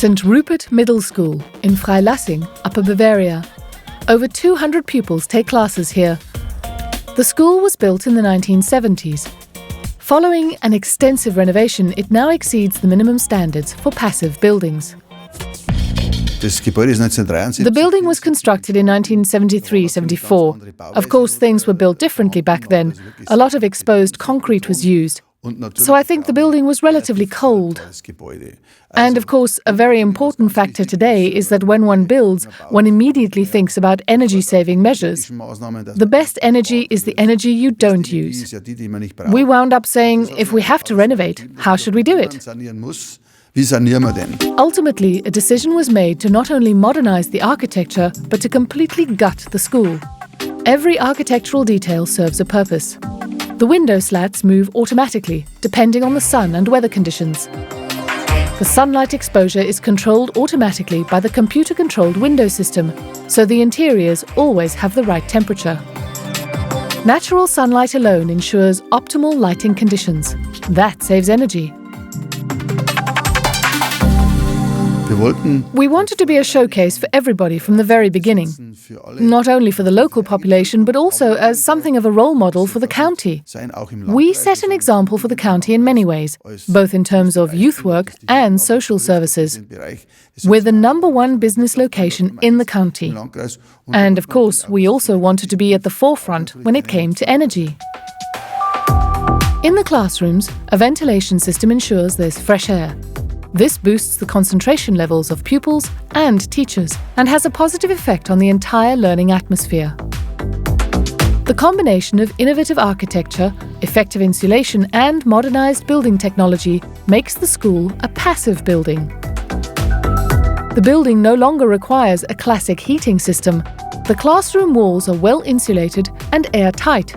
St. Rupert Middle School in Freilassing, Upper Bavaria. Over 200 pupils take classes here. The school was built in the 1970s. Following an extensive renovation, it now exceeds the minimum standards for passive buildings. The building was constructed in 1973-74. Of course, things were built differently back then. A lot of exposed concrete was used. So I think the building was relatively cold. And of course, a very important factor today is that when one builds, one immediately thinks about energy-saving measures. The best energy is the energy you don't use. We wound up saying, if we have to renovate, how should we do it? Ultimately, a decision was made to not only modernize the architecture, but to completely gut the school. Every architectural detail serves a purpose. The window slats move automatically, depending on the sun and weather conditions. The sunlight exposure is controlled automatically by the computer-controlled window system, so the interiors always have the right temperature. Natural sunlight alone ensures optimal lighting conditions. That saves energy. We wanted to be a showcase for everybody from the very beginning, not only for the local population, but also as something of a role model for the county. We set an example for the county in many ways, both in terms of youth work and social services. We're the #1 business location in the county. And of course, we also wanted to be at the forefront when it came to energy. In the classrooms, a ventilation system ensures there's fresh air. This boosts the concentration levels of pupils and teachers and has a positive effect on the entire learning atmosphere. The combination of innovative architecture, effective insulation and modernized building technology makes the school a passive building. The building no longer requires a classic heating system. The classroom walls are well insulated and airtight.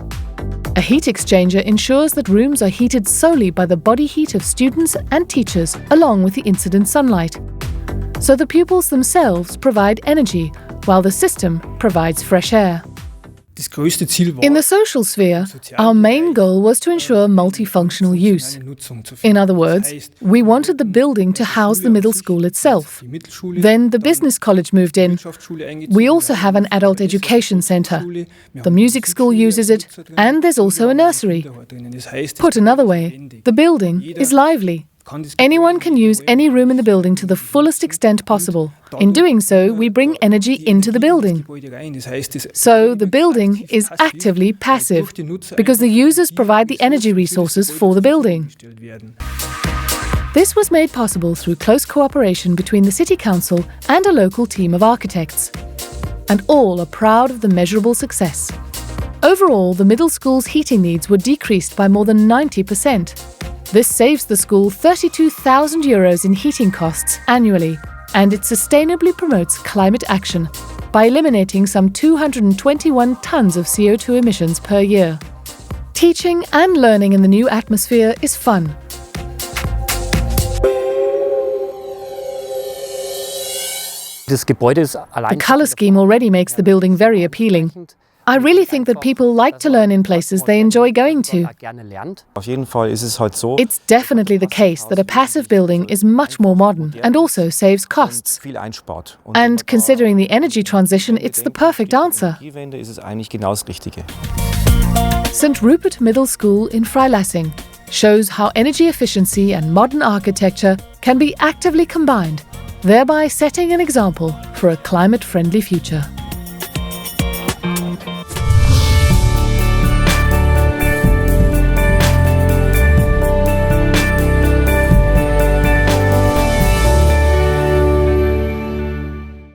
A heat exchanger ensures that rooms are heated solely by the body heat of students and teachers, along with the incident sunlight. So the pupils themselves provide energy, while the system provides fresh air. In the social sphere, our main goal was to ensure multifunctional use. In other words, we wanted the building to house the middle school itself. Then the business college moved in. We also have an adult education center. The music school uses it, and there's also a nursery. Put another way, the building is lively. Anyone can use any room in the building to the fullest extent possible. In doing so, we bring energy into the building. So the building is actively passive, because the users provide the energy resources for the building. This was made possible through close cooperation between the City Council and a local team of architects. And all are proud of the measurable success. Overall, the middle school's heating needs were decreased by more than 90%. This saves the school €32,000 in heating costs annually, and it sustainably promotes climate action by eliminating some 221 tons of CO2 emissions per year. Teaching and learning in the new atmosphere is fun. The color scheme already makes the building very appealing. I really think that people like to learn in places they enjoy going to. It's definitely the case that a passive building is much more modern and also saves costs. And considering the energy transition, it's the perfect answer. St. Rupert Middle School in Freilassing shows how energy efficiency and modern architecture can be actively combined, thereby setting an example for a climate-friendly future.